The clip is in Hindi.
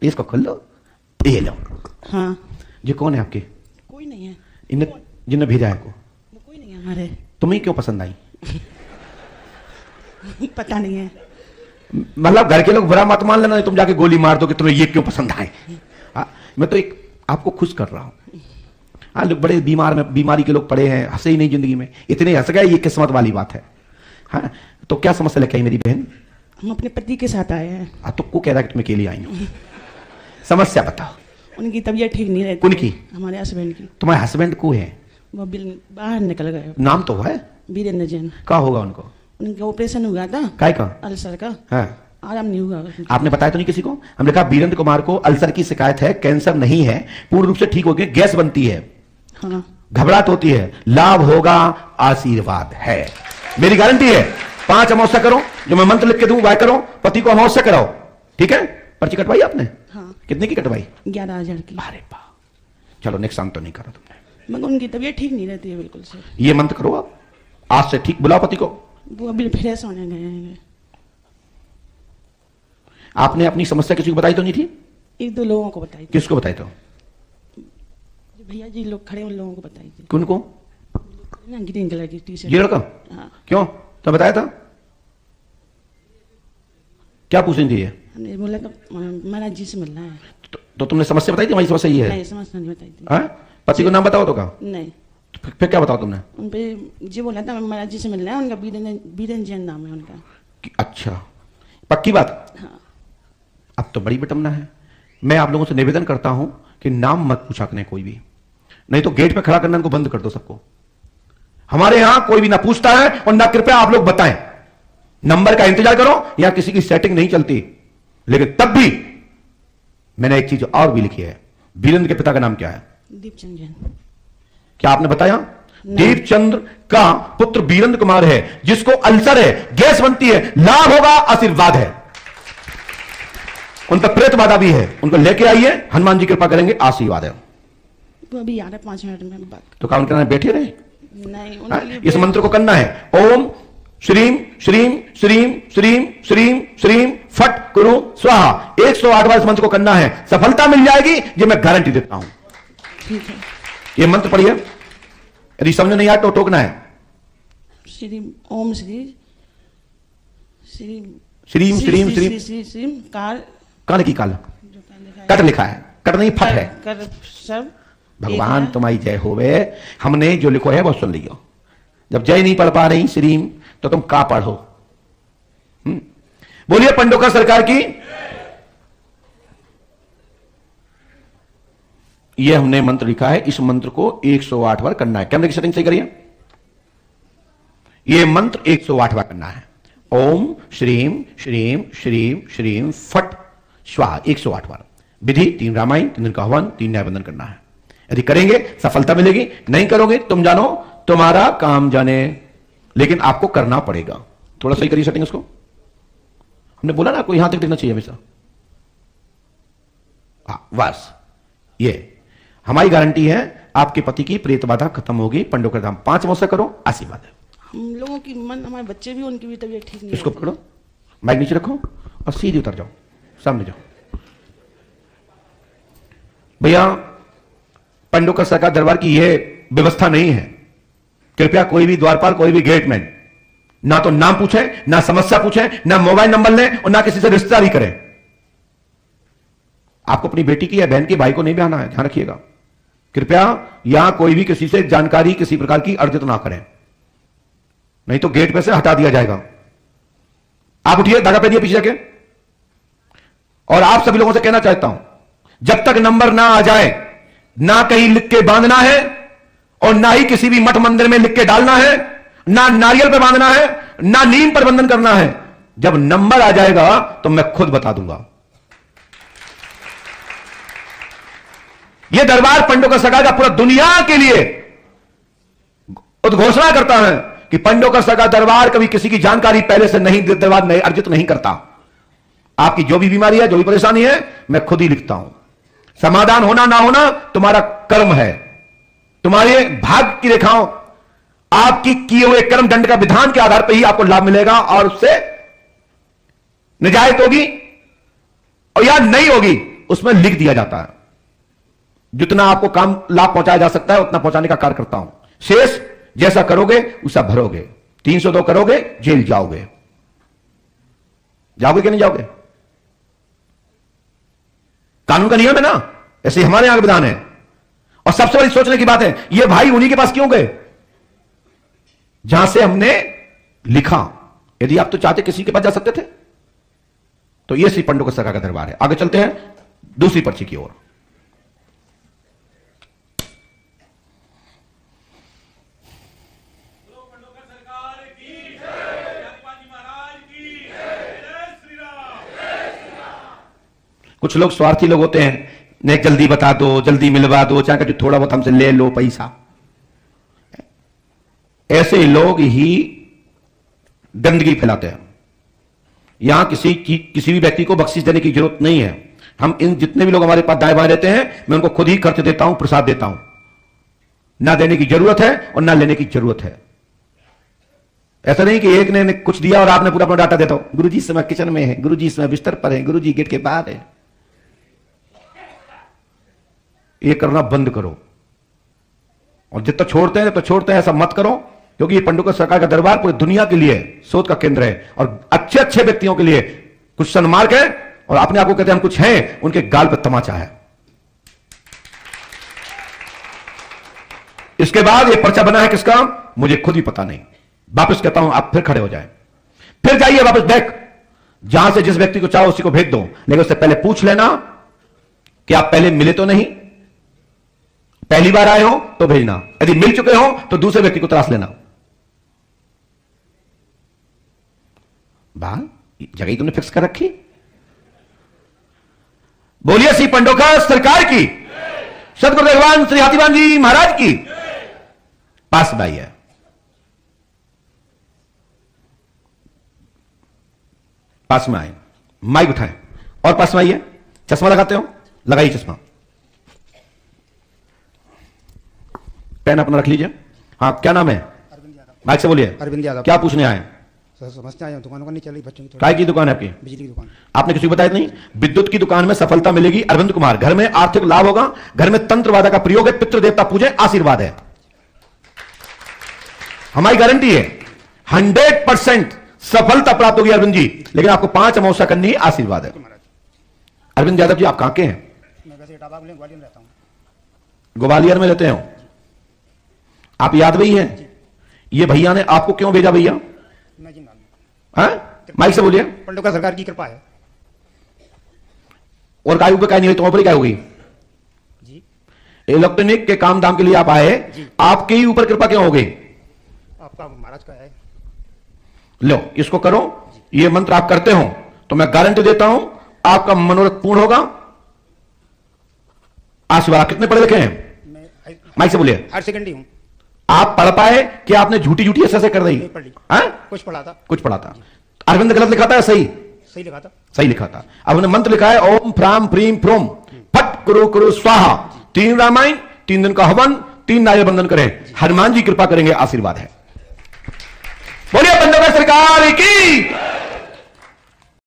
इसको खोल लो, ये लो। हाँ। ये कौन है आपके? कोई नहीं है। इन्हें जिन्हें भेजा है को? कोई नहीं है हमारे। तुम्हें क्यों पसंद आई? पता नहीं है। मतलब घर के लोग बुरा मत मान लेना, तुम जाके गोली मार दो कि तुम्हें ये क्यों पसंद आए। मैं तो एक आपको खुश कर रहा हूं। हाँ, लोग बड़े बीमारी के लोग पड़े हैं, हंसे ही नहीं जिंदगी में, इतने हंस गए, ये किस्मत वाली बात है। हाँ, तो क्या समस्या लेके आई मेरी बहन? हम अपने पति के साथ आए हैं। तो को कह रहा है कि तुम अकेली आई हो। समस्या बताओ। उनकी तबीयत ठीक नहीं रहती। उनकी? हमारे हस्बैंड की। तुम्हारे हस्बैंड को है? वो बाहर निकल गए। नाम तो है? वीरेंद्र जैन। क्या होगा उनको? उनका ऑपरेशन हुआ था। काय का? अल्सर का। हाँ। आराम नहीं हुआ। आपने बताया तो नहीं किसी को? हमने कहा वीरेंद्र कुमार को अल्सर की शिकायत है, कैंसर नहीं है, पूर्ण रूप से ठीक हो गए, गैस बनती है। हाँ। घबराहट होती है, लाभ होगा, आशीर्वाद है, मेरी गारंटी है। 5 अमावस्या करो, जो मैं मंत्र लिख के दूं वह करो, पति को अमावस्या कराओ, ठीक है? पर्ची कटवाई आपने? हाँ। कितने की कटवाई? 11,000 की। अरे वाह, चलो नेक्स्ट शाम तो नहीं करा तुमने। मगर उनकी तबीयत ठीक नहीं रहती है बिल्कुल से। ये मंत्र करो आप, आज से ठीक। बुलाओ पति को। वो अभी फ्रेश होने गए हैं। आपने अपनी समस्या किसी को बताई तो नहीं थी? 1-2 लोगों को बताई थी। किसको बताई? तो भैया जी लोग खड़े उन लोगों को बताई थी। किनको? ना ग्रीन कलर की टी-शर्ट। ये लड़का? हाँ। क्यों, तो बताया था? क्या पूछ रही थी ये? हमने बोला तो महाराज जी से मिलना है। तो तुमने समस्या बताई थी? हमारी समस्या ये है। नहीं, समस्या नहीं बताई थी। हाँ? पति को नाम बताओ तो कहा? नहीं। फिर क्या बताओ तुमने? उन पे जी बोला था महाराज जी से मिलना है, उनका वीरेंद्र जैन नाम है उनका। अच्छा, पक्की बात? हाँ। अब तो बड़ी विटम्बना है। मैं आप लोगों से निवेदन करता हूं कि नाम मत पूछा करें कोई भी, नहीं तो गेट पे खड़ा करना इनको बंद कर दो सबको। हमारे यहां कोई भी ना पूछता है और ना कृपया आप लोग बताएं। नंबर का इंतजार करो, या किसी की सेटिंग नहीं चलती। लेकिन तब भी मैंने एक चीज और भी लिखी है। वीरेंद्र के पिता का नाम क्या है? दीपचंद जैन। क्या आपने बताया? दीपचंद्र का पुत्र वीरेंद्र कुमार है, जिसको अल्सर है, गैस बनती है, लाभ होगा, आशीर्वाद है। उन पर प्रेत बाधा भी है, उनको लेके आइए, हनुमान जी कृपा करेंगे, आशीर्वाद है। वो अभी आ रहा है 5 मिनट में बात। तो काम करना, बैठे रहे? नहीं, उनके लिए इस मंत्र को करना है। ओम श्रीम श्रीम श्रीम श्रीम श्रीम श्रीम फट कुरु स्वाहा। 108 बार इस मंत्र को करना है, सफलता मिल जाएगी, ये मैं गारंटी देता हूं। ठीक है। ये मंत्र पढ़िए, यदि समझ नहीं आया तो टोकना है। श्री ओम श्री श्री श्रीम श्रीम श्रीम श्रीम कार काल की काल कट लिखा है, कट नहीं फट है। कर सब भगवान तुम्हारी जय होवे। हमने जो लिखो है वो सुन लियो। जब जय नहीं पढ़ पा रही श्रीम तो तुम का पढ़ो। बोलिए पंडोकर सरकार की। यह हमने मंत्र लिखा है, इस मंत्र को 108 बार करना है। कैमरे की सेटिंग सही करिए। यह मंत्र 108 बार करना है। ओम श्रीम श्रीम श्रीम श्रीम फट स्वाहा 108 बार। विधि 3 रामायण, 3 दिन का हवन, 3 न्याय बंधन करना है। यदि करेंगे सफलता मिलेगी, नहीं करोगे तुम जानो तुम्हारा काम जाने, लेकिन आपको करना पड़ेगा। थोड़ा सही करिए सेटिंग उसको। हमने बोला ना आपको यहां तक देखना चाहिए हमेशा। बस ये हमारी गारंटी है, आपके पति की प्रेत बाधा खत्म होगी। पंडोकर धाम 5 अमावस्या करो, आशीर्वाद है। हम लोगों की मन, हमारे बच्चे भी, उनकी भी तबीयत ठीक नहीं है। इसको पकड़ो, माइक नीचे रखो और सीधे उतर जाओ, सामने जाओ। भैया पंडोकर सरकार दरबार की यह व्यवस्था नहीं है। कृपया कोई भी द्वारपाल, कोई भी गेटमैन ना तो नाम पूछे, ना समस्या पूछे, ना मोबाइल नंबर ले और ना किसी से रिश्तेदारी करें। आपको अपनी बेटी की या बहन की, भाई को नहीं बयाना है, ध्यान रखिएगा। कृपया यहां कोई भी किसी से जानकारी किसी प्रकार की अर्जित ना करें, नहीं तो गेट पे से हटा दिया जाएगा। आप उठिए, धागा पहनिए पीछे जाके। और आप सभी लोगों से कहना चाहता हूं, जब तक नंबर ना आ जाए, ना कहीं लिख के बांधना है और ना ही किसी भी मठ मंदिर में लिख के डालना है, ना नारियल पे बांधना है, ना नीम पर बंधन करना है। जब नंबर आ जाएगा तो मैं खुद बता दूंगा। यह दरबार पंडोकर सरकार का पूरा दुनिया के लिए उद्घोषणा करता है कि पंडोकर सरकार दरबार कभी किसी की जानकारी पहले से नहीं, दरबार नहीं अर्जित नहीं करता। आपकी जो भी बीमारी है, जो भी परेशानी है, मैं खुद ही लिखता हूं। समाधान होना ना होना तुम्हारा कर्म है, तुम्हारे भाग्य की रेखाओं, आपकी किए हुए कर्म दंड का विधान के आधार पर ही आपको लाभ मिलेगा और उससे निजायत होगी, और या नहीं होगी उसमें लिख दिया जाता है जितना आपको काम लाभ पहुंचाया जा सकता है उतना पहुंचाने का कार्य करता हूं, शेष जैसा करोगे उसा भरोगे। 302 करोगे जेल जाओगे। जाओगे कि नहीं जाओगे? कानून का नियम है ना, ऐसे हमारे यहां विधान है। और सबसे बड़ी सोचने की बात है, ये भाई उन्हीं के पास क्यों गए जहां से हमने लिखा। यदि आप तो चाहते किसी के पास जा सकते थे। तो ये श्री पंडोकर सरकार का दरबार है। आगे चलते हैं दूसरी पर्ची की ओर। कुछ लोग स्वार्थी लोग होते हैं, ने जल्दी बता दो, जल्दी मिलवा दो, चाहे कि थोड़ा बहुत हमसे ले लो पैसा। ऐसे लोग ही गंदगी फैलाते हैं। यहां किसी भी व्यक्ति को बख्शिश देने की जरूरत नहीं है। हम इन जितने भी लोग हमारे पास दाएं बाएं रहते हैं, मैं उनको खुद ही खर्च देता हूं, प्रसाद देता हूं। ना देने की जरूरत है और ना लेने की जरूरत है। ऐसा नहीं कि एक ने कुछ दिया और आपने पूरा अपना डाटा देता हो। गुरुजी इस समय किचन में है, गुरुजी इस समय बिस्तर पर है, गुरुजी गेट के बाहर है। ये करना बंद करो। और जितना छोड़ते हैं तो छोड़ते हैं, ऐसा मत करो, क्योंकि ये पंडोकर सरकार का दरबार पूरी दुनिया के लिए शोध का केंद्र है और अच्छे अच्छे व्यक्तियों के लिए कुछ सन्मार्ग है और अपने आप को कहते हैं हम कुछ हैं, उनके गाल पर तमाचा है। इसके बाद ये पर्चा बना है किसका मुझे खुद ही पता नहीं। वापस कहता हूं, आप फिर खड़े हो जाएं, फिर जाइए वापस बैक। जहां से जिस व्यक्ति को चाहो उसी को भेज दो, लेकिन उससे पहले पूछ लेना कि आप पहले मिले तो नहीं। पहली बार आए हो तो भेजना, यदि मिल चुके हो तो दूसरे व्यक्ति को तलाश लेना। बाल जगह ही तुमने फिक्स कर रखी। बोलिए श्री पंडोकर सरकार की, सदगुरु भगवान श्री हाथीवान जी महाराज की। पास भाई है, पास में आए, माइक उठाएं और पास में आइए। चश्मा लगाते हो, लगाइए चश्मा। पेन अपना रख लीजिए। हाँ, क्या नाम है? अरविंद यादव। माइक से बोलिए। अरविंद यादव। क्या पूछने आए? सर समझते आए, दुकान नहीं चल रही बच्चों की। काय की दुकान है आपकी? बिजली की दुकान। आपने किसी को बताया नहीं? विद्युत की दुकान में सफलता मिलेगी। अरविंद कुमार, घर में आर्थिक लाभ होगा, घर में तंत्रवादा का प्रयोग है, पितृ देवता पूजे, आशीर्वाद है। हमारी गारंटी है 100% सफलता प्राप्त होगी अरविंद जी, लेकिन आपको 5 अमावस्या करनी है, आशीर्वाद है। अरविंद यादव जी, आप कहां के हैं? मैं वैसे ग्वालियर में रहता हूं। ग्वालियर में रहते हो आप? यादव हैं? ये भैया ने आपको क्यों भेजा भैया? माइक से बोलिए। पंडोकर सरकार की कृपा है। और काय ऊपर काय नहीं हुई तो ऊपर क्या होगी जी? इलेक्ट्रॉनिक के काम दाम के लिए आप आए, आपके ही ऊपर कृपा क्यों हो गई? आपका महाराज का है। लो इसको करो, ये मंत्र आप करते हो तो मैं गारंटी देता हूं आपका मनोरथ पूर्ण होगा। आशीर्वाद। कितने पढ़े लिखे हैं? मैं माइक से बोलिए। हायर सेकेंडरी हूं। आप पढ़ पाए कि आपने झूठी झूठी ऐसे कर रही? पढ़ ली। कुछ पढ़ा था। कुछ पढ़ा था। अरविंद गलत लिखा था या सही? सही लिखा था। सही लिखा था। अब उन्होंने मंत्र लिखा है ओम फ्राम प्रीम प्रोम फट कुरु कुरु स्वाहा। 3 रामायण, 3 दिन का हवन, 3 नारियल बंधन करें, हनुमान जी कृपा करेंगे, आशीर्वाद है। बोलिए पंडोकर सरकार की।